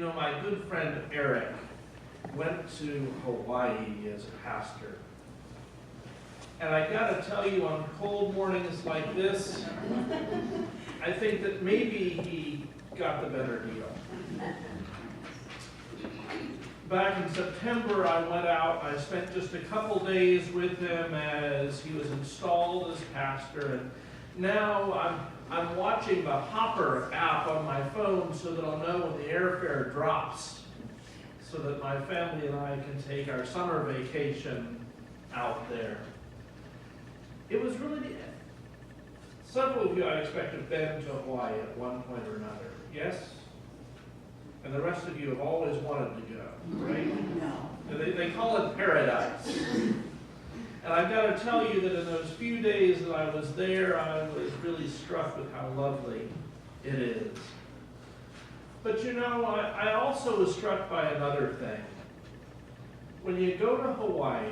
My good friend Eric went to Hawaii as a pastor. And I gotta tell you, on cold mornings like this, I think that maybe he got the better deal. Back in September, I went out. I spent just a couple days with him as he was installed as pastor. And now I'm watching the Hopper app on my phone so that I'll know when the airfare drops, so that my family and I can take our summer vacation out there. It was really, several of you I expect have been to Hawaii at one point or another, yes? And the rest of you have always wanted to go, right? No. They call it paradise. And I've got to tell you that in those few days that I was there, I was really struck with how lovely it is. But I also was struck by another thing. When you go to Hawaii,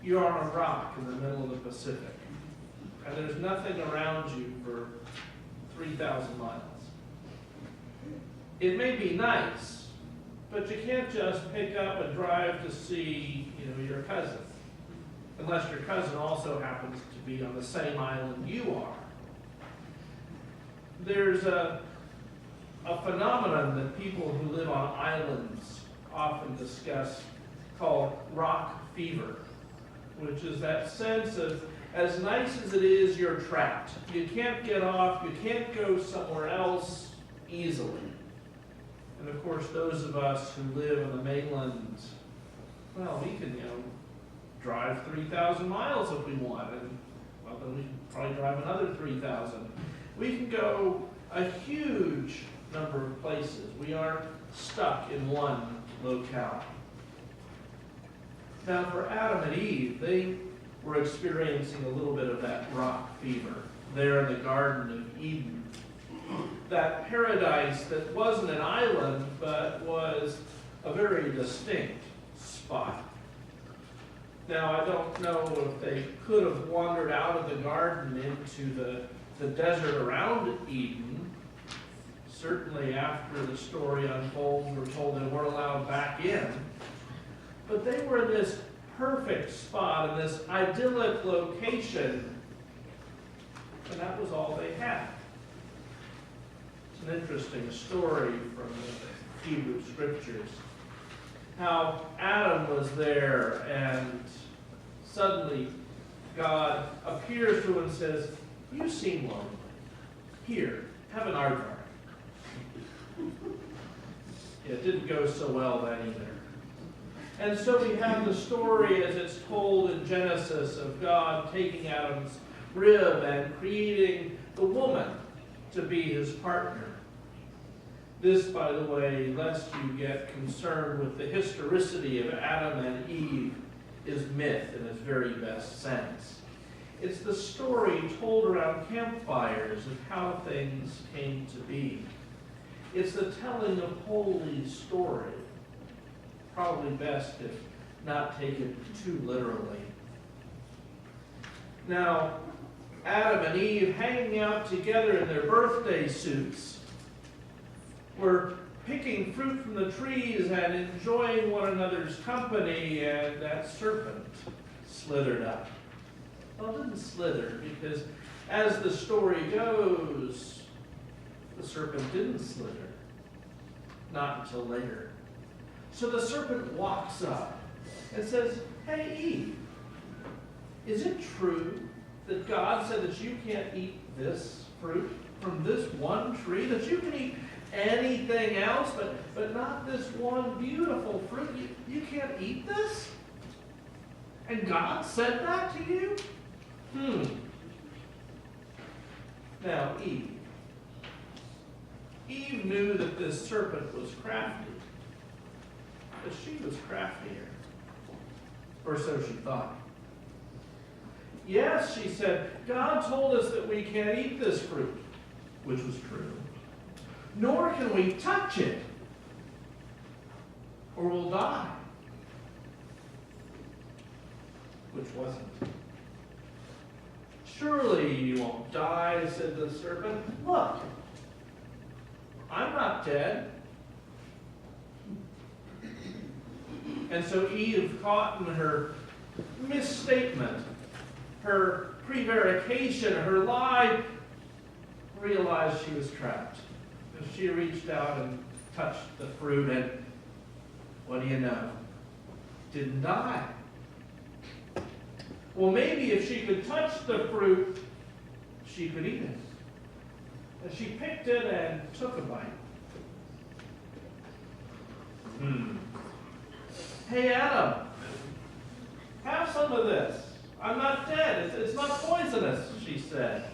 you're on a rock in the middle of the Pacific. And there's nothing around you for 3,000 miles. It may be nice, but you can't just pick up and drive to see, your cousin. Unless your cousin also happens to be on the same island you are. There's a phenomenon that people who live on islands often discuss called rock fever, which is that sense of, as nice as it is, you're trapped. You can't get off, you can't go somewhere else easily. And of course, those of us who live on the mainland, well, we can, drive 3,000 miles if we want, and then we can probably drive another 3,000. We can go a huge number of places. We aren't stuck in one locale. Now, for Adam and Eve, they were experiencing a little bit of that rock fever there in the Garden of Eden. That paradise that wasn't an island, but was a very distinct spot. Now, I don't know if they could have wandered out of the garden into the desert around Eden. Certainly after the story unfolds, we're told they weren't allowed back in. But they were in this perfect spot, in this idyllic location, and that was all they had. It's an interesting story from the Hebrew Scriptures. How Adam was there and suddenly God appears to him and says, "You seem lonely. Here, have an aardvark." It didn't go so well then either. And so we have the story as it's told in Genesis of God taking Adam's rib and creating the woman to be his partner. This, by the way, lest you get concerned with the historicity of Adam and Eve, is myth in its very best sense. It's the story told around campfires of how things came to be. It's the telling of holy story. Probably best if not taken too literally. Now, Adam and Eve hanging out together in their birthday suits were picking fruit from the trees and enjoying one another's company, and that serpent slithered up. Well, it didn't slither, because as the story goes, the serpent didn't slither. Not until later. So the serpent walks up and says, "Hey, Eve, is it true that God said that you can't eat this fruit from this one tree, that you can eat anything else, but not this one beautiful fruit? You can't eat this? And God said that to you?" Now, Eve knew that this serpent was crafty, but she was craftier, or so she thought. "Yes," she said, "God told us that we can't eat this fruit," which was true. "Nor can we touch it, or we'll die," which wasn't. "Surely you won't die," said the serpent. "Look, I'm not dead. And so Eve, caught in her misstatement, her prevarication, her lie, realized she was trapped. And she reached out and touched the fruit, and what do you know? Didn't die. Well, maybe if she could touch the fruit, she could eat it. And she picked it and took a bite. Hey, Adam, have some of this. I'm not dead. It's not poisonous, she said.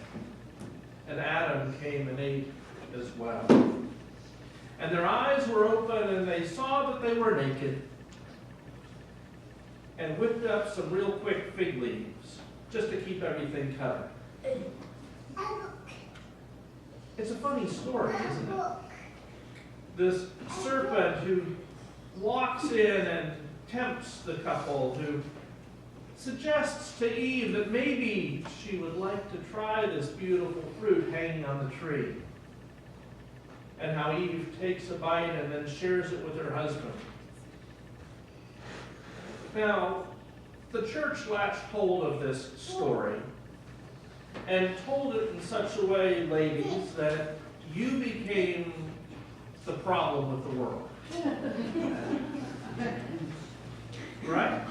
And Adam came and ate as well. And their eyes were open, and they saw that they were naked, and whipped up some real quick fig leaves just to keep everything covered. It's a funny story, isn't it? This serpent who walks in and tempts the couple, who suggests to Eve that maybe she would like to try this beautiful fruit hanging on the tree. And how Eve takes a bite and then shares it with her husband. Now, the church latched hold of this story and told it in such a way, ladies, that you became the problem with the world. Right?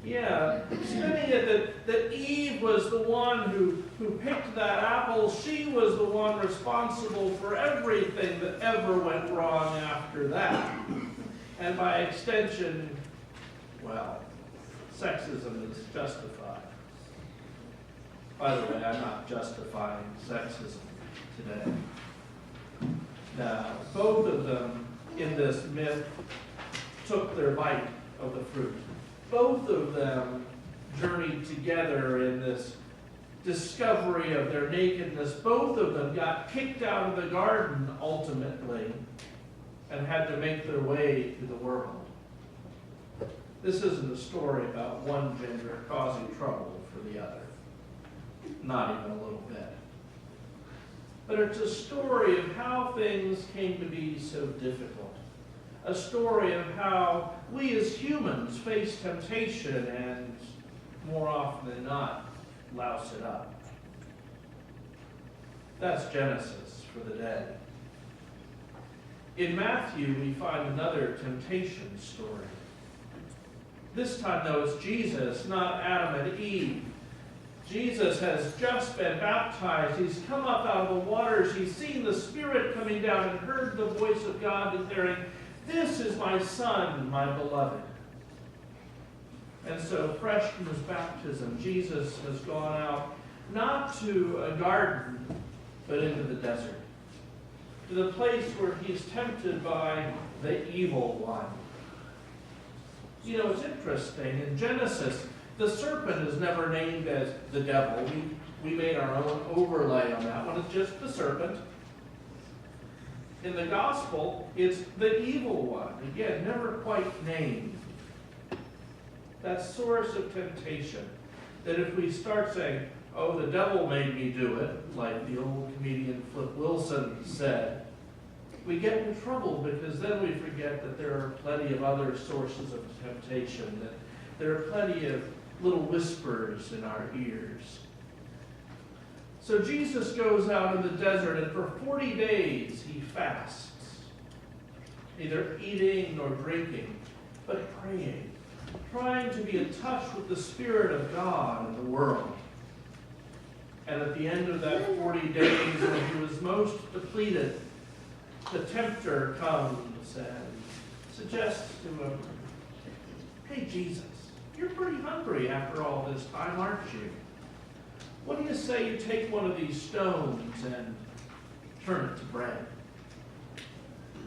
Yeah, spinning it that Eve was the one who picked that apple. She was the one responsible for everything that ever went wrong after that. And by extension, well, sexism is justified. By the way, I'm not justifying sexism today. Now, both of them in this myth took their bite of the fruit. Both of them journeyed together in this discovery of their nakedness. Both of them got kicked out of the garden ultimately and had to make their way to the world. This isn't a story about one gender causing trouble for the other. Not even a little bit. But it's a story of how things came to be so difficult. A story of how we as humans face temptation and, more often than not, louse it up. That's Genesis for the day. In Matthew, we find another temptation story. This time, though, it's Jesus, not Adam and Eve. Jesus has just been baptized. He's come up out of the waters. He's seen the Spirit coming down and heard the voice of God declaring, "This is my Son, my beloved." And so, fresh from his baptism, Jesus has gone out not to a garden, but into the desert, to the place where he's tempted by the evil one. You know, it's interesting. In Genesis, the serpent is never named as the devil. We made our own overlay on that one. It's just the serpent. In the gospel, it's the evil one. Again, never quite named. That source of temptation. That if we start saying, "Oh, the devil made me do it," like the old comedian Flip Wilson said, we get in trouble because then we forget that there are plenty of other sources of temptation, that there are plenty of little whispers in our ears. So Jesus goes out in the desert, and for 40 days he fasts, neither eating nor drinking, but praying, trying to be in touch with the Spirit of God in the world. And at the end of that 40 days, when he was most depleted, the tempter comes and suggests to him, "Hey, Jesus, you're pretty hungry after all this time, aren't you? What do you say you take one of these stones and turn it to bread?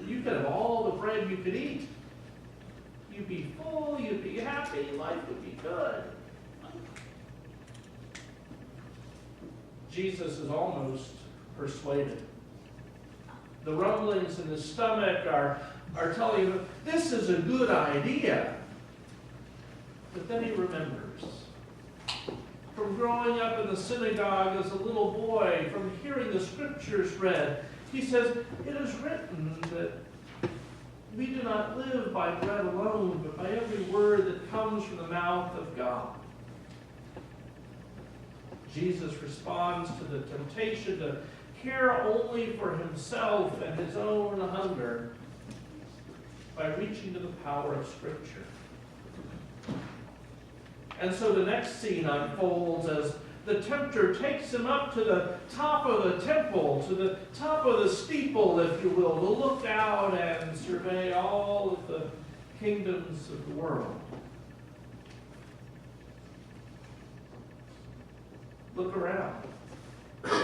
You could have all the bread you could eat. You'd be full, you'd be happy, life would be good." Jesus is almost persuaded. The rumblings in his stomach are telling him, this is a good idea. But then he remembers. From growing up in the synagogue as a little boy, from hearing the scriptures read, he says, "It is written that we do not live by bread alone, but by every word that comes from the mouth of God. Jesus responds to the temptation to care only for himself and his own hunger by reaching to the power of Scripture. And so the next scene unfolds as the tempter takes him up to the top of the temple, to the top of the steeple, if you will, to look out and survey all of the kingdoms of the world. Look around.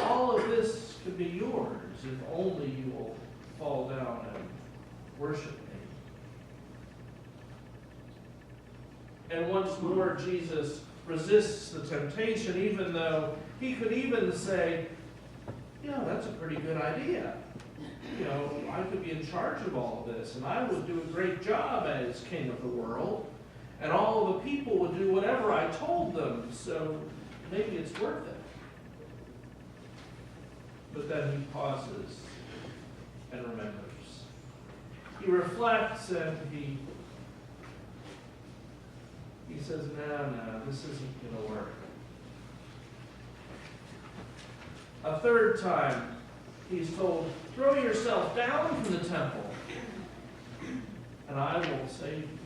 All of this can be yours if only you will fall down and worship me. And once more, Jesus resists the temptation, even though he could even say, that's a pretty good idea. I could be in charge of all of this, and I would do a great job as king of the world, and all of the people would do whatever I told them, so maybe it's worth it. But then he pauses and remembers. He reflects and he says, no, this isn't going to work. A third time, he's told, throw yourself down from the temple, and I will save you.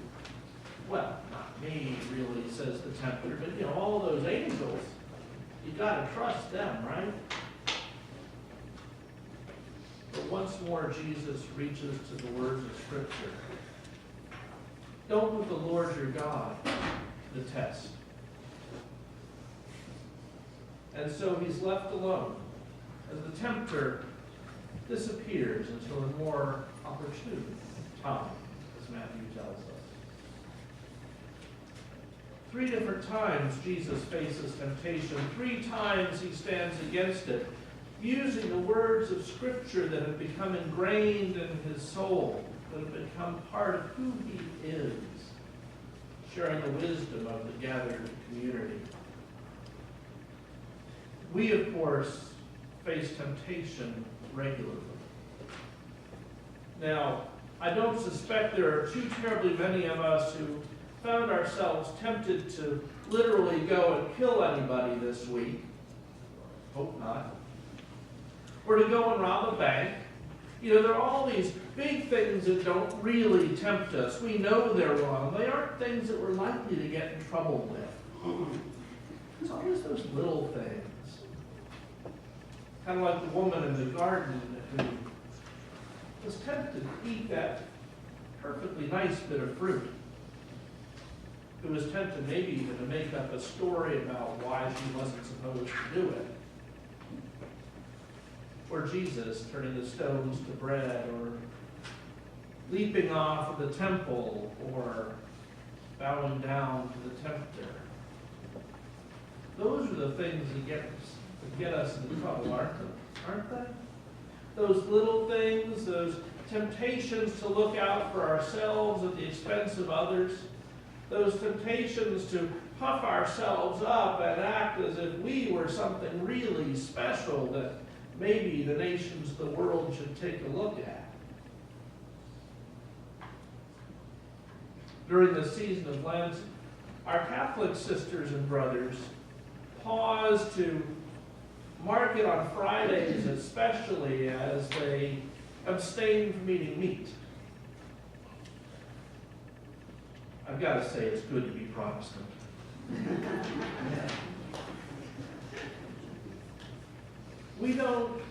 Well, not me, really, says the tempter, but all those angels, you got to trust them, right? But once more, Jesus reaches to the words of Scripture. Don't put the Lord your God to the test. And so he's left alone as the tempter disappears until a more opportune time, as Matthew tells us. 3 different times Jesus faces temptation. 3 times he stands against it, using the words of Scripture that have become ingrained in his soul, that have become part of who he is, sharing the wisdom of the gathered community. We, of course, face temptation regularly. Now, I don't suspect there are too terribly many of us who found ourselves tempted to literally go and kill anybody this week. Hope not. Or to go and rob a bank. There are all these big things that don't really tempt us. We know they're wrong. They aren't things that we're likely to get in trouble with. It's always those little things. Kind of like the woman in the garden who was tempted to eat that perfectly nice bit of fruit. Who was tempted maybe even to make up a story about why she wasn't supposed to do it. Or Jesus turning the stones to bread, or leaping off of the temple, or bowing down to the tempter. Those are the things that get us into trouble, aren't they? Those little things, those temptations to look out for ourselves at the expense of others, those temptations to puff ourselves up and act as if we were something really special that maybe the nations of the world should take a look at. During the season of Lent, our Catholic sisters and brothers pause to mark it on Fridays especially as they abstain from eating meat. I've got to say, it's good to be Protestant. We don't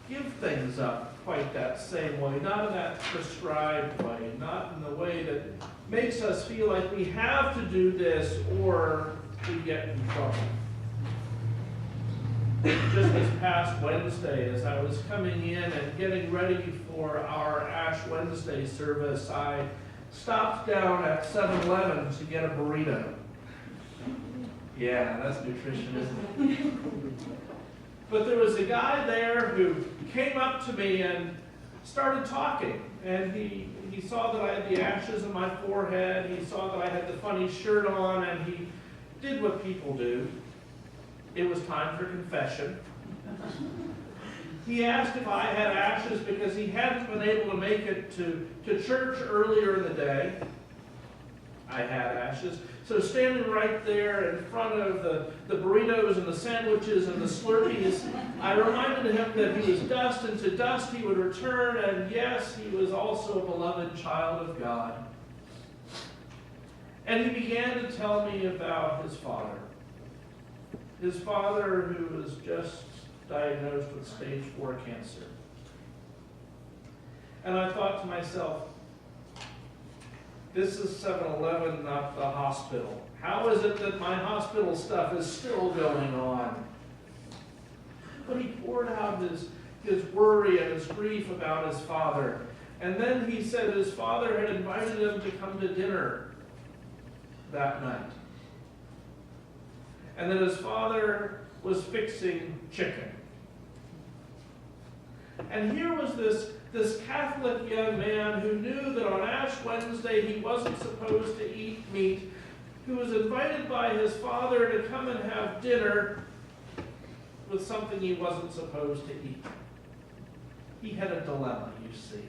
give things up quite that same way, not in that prescribed way, not in the way that makes us feel like we have to do this or we get in trouble. Just this past Wednesday, as I was coming in and getting ready for our Ash Wednesday service, I stopped down at 7-Eleven to get a burrito. Yeah, that's nutrition, isn't it? But there was a guy there who came up to me and started talking. And he saw that I had the ashes on my forehead. He saw that I had the funny shirt on, and he did what people do. It was time for confession. He asked if I had ashes because he hadn't been able to make it to church earlier in the day. I had ashes. So standing right there in front of the burritos and the sandwiches and the Slurpees, I reminded him that he was dust, and to dust he would return, and yes, he was also a beloved child of God. And he began to tell me about his father. His father, who was just diagnosed with stage 4 cancer. And I thought to myself, this is 7-Eleven, not the hospital. How is it that my hospital stuff is still going on? But he poured out his worry and his grief about his father. And then he said his father had invited him to come to dinner that night. And that his father was fixing chicken. And here was this Catholic young man who knew that on Ash Wednesday he wasn't supposed to eat meat, who was invited by his father to come and have dinner with something he wasn't supposed to eat. He had a dilemma, you see.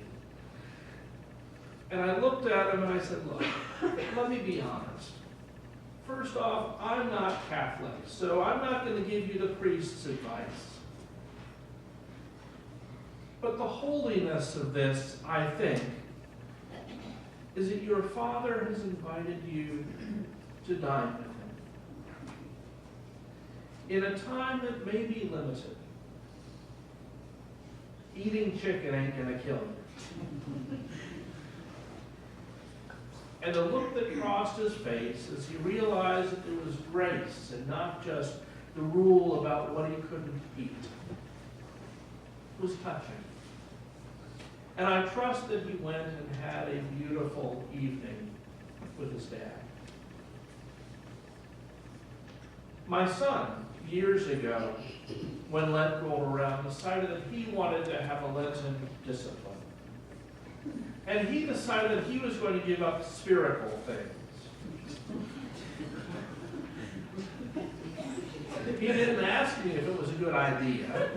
And I looked at him and I said, look, let me be honest. First off, I'm not Catholic, so I'm not going to give you the priest's advice. But the holiness of this, I think, is that your father has invited you to dine with him. In a time that may be limited, eating chicken ain't going to kill you. And the look that crossed his face as he realized that there was grace and not just the rule about what he couldn't eat was touching. And I trust that he went and had a beautiful evening with his dad. My son, years ago, when Lent rolled around, decided that he wanted to have a Lenten discipline. And he decided that he was going to give up spherical things. He didn't ask me if it was a good idea,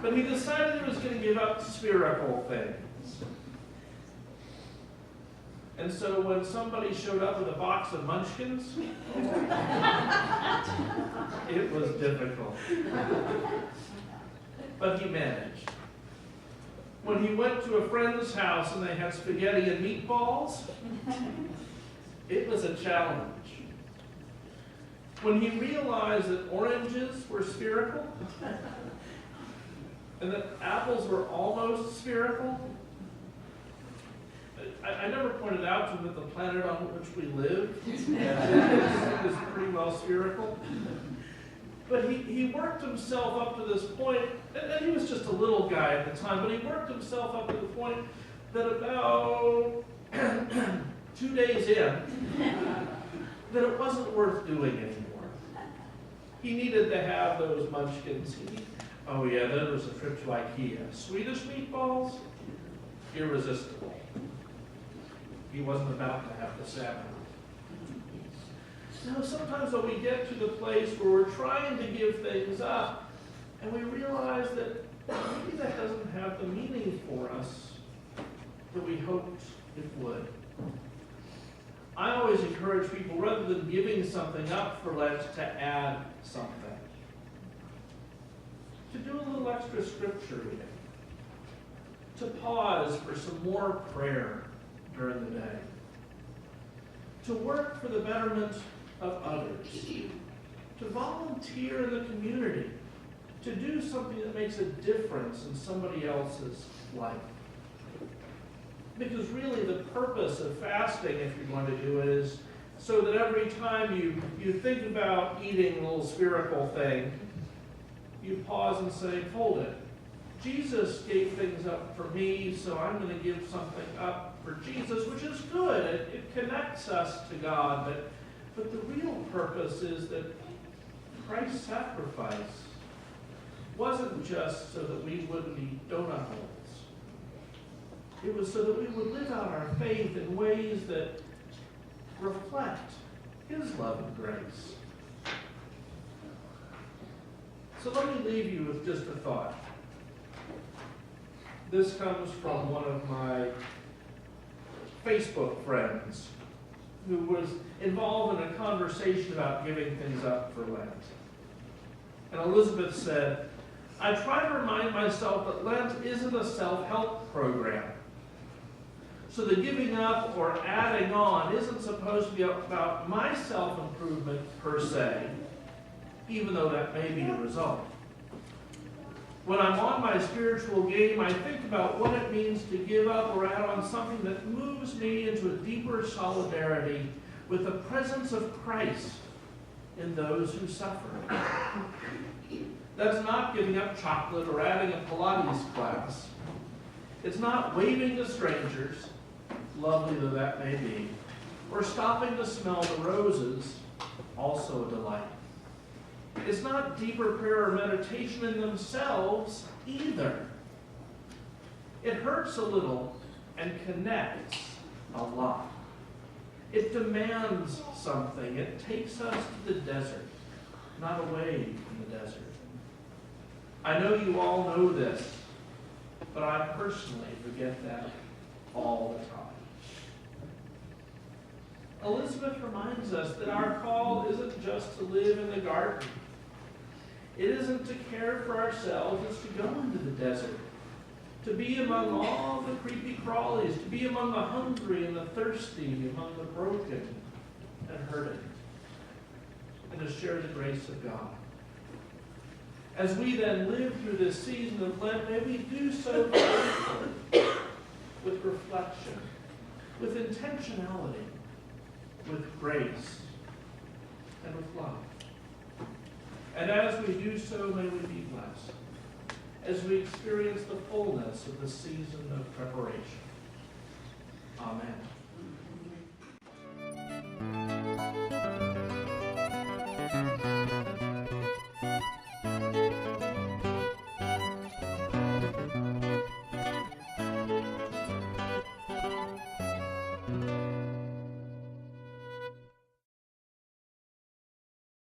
but he decided he was going to give up spherical things. And so when somebody showed up with a box of munchkins, it was difficult. But he managed. When he went to a friend's house and they had spaghetti and meatballs, it was a challenge. When he realized that oranges were spherical and that apples were almost spherical, I never pointed out to him that the planet on which we live is pretty well spherical. But he worked himself up to this point, and he was just a little guy at the time, but he worked himself up to the point that about 2 days in, that it wasn't worth doing anymore. He needed to have those munchkins. Oh yeah, then there was a trip to IKEA. Swedish meatballs? Irresistible. He wasn't about to have the salmon. Now, sometimes when we get to the place where we're trying to give things up, and we realize that maybe that doesn't have the meaning for us that we hoped it would. I always encourage people, rather than giving something up for Lent, to add something. To do a little extra scripture reading. To pause for some more prayer during the day. To work for the betterment of others. To volunteer in the community. To do something that makes a difference in somebody else's life. Because really the purpose of fasting, if you're going to do it, is so that every time you think about eating a little spherical thing, you pause and say, hold it. Jesus gave things up for me, so I'm going to give something up for Jesus, which is good. It connects us to God, but the real purpose is that Christ's sacrifice wasn't just so that we wouldn't eat donut holes. It was so that we would live out our faith in ways that reflect His love and grace. So let me leave you with just a thought. This comes from one of my Facebook friends who was involved in a conversation about giving things up for Lent. And Elizabeth said, I try to remind myself that Lent isn't a self-help program. So the giving up or adding on isn't supposed to be about my self-improvement per se, even though that may be a result. When I'm on my spiritual game, I think about what it means to give up or add on something that moves me into a deeper solidarity with the presence of Christ in those who suffer. That's not giving up chocolate or adding a Pilates class. It's not waving to strangers, lovely though that may be, or stopping to smell the roses, also a delight. It's not deeper prayer or meditation in themselves either. It hurts a little and connects a lot. It demands something. It takes us to the desert, not away from the desert. I know you all know this, but I personally forget that all the time. Elizabeth reminds us that our call isn't just to live in the garden. It isn't to care for ourselves, it's to go into the desert, to be among all the creepy crawlies, to be among the hungry and the thirsty, among the broken and hurting, and to share the grace of God. As we then live through this season of Lent, may we do so faithfully, with reflection, with intentionality, with grace, and with love. And as we do so, may we be blessed, as we experience the fullness of the season of preparation. Amen.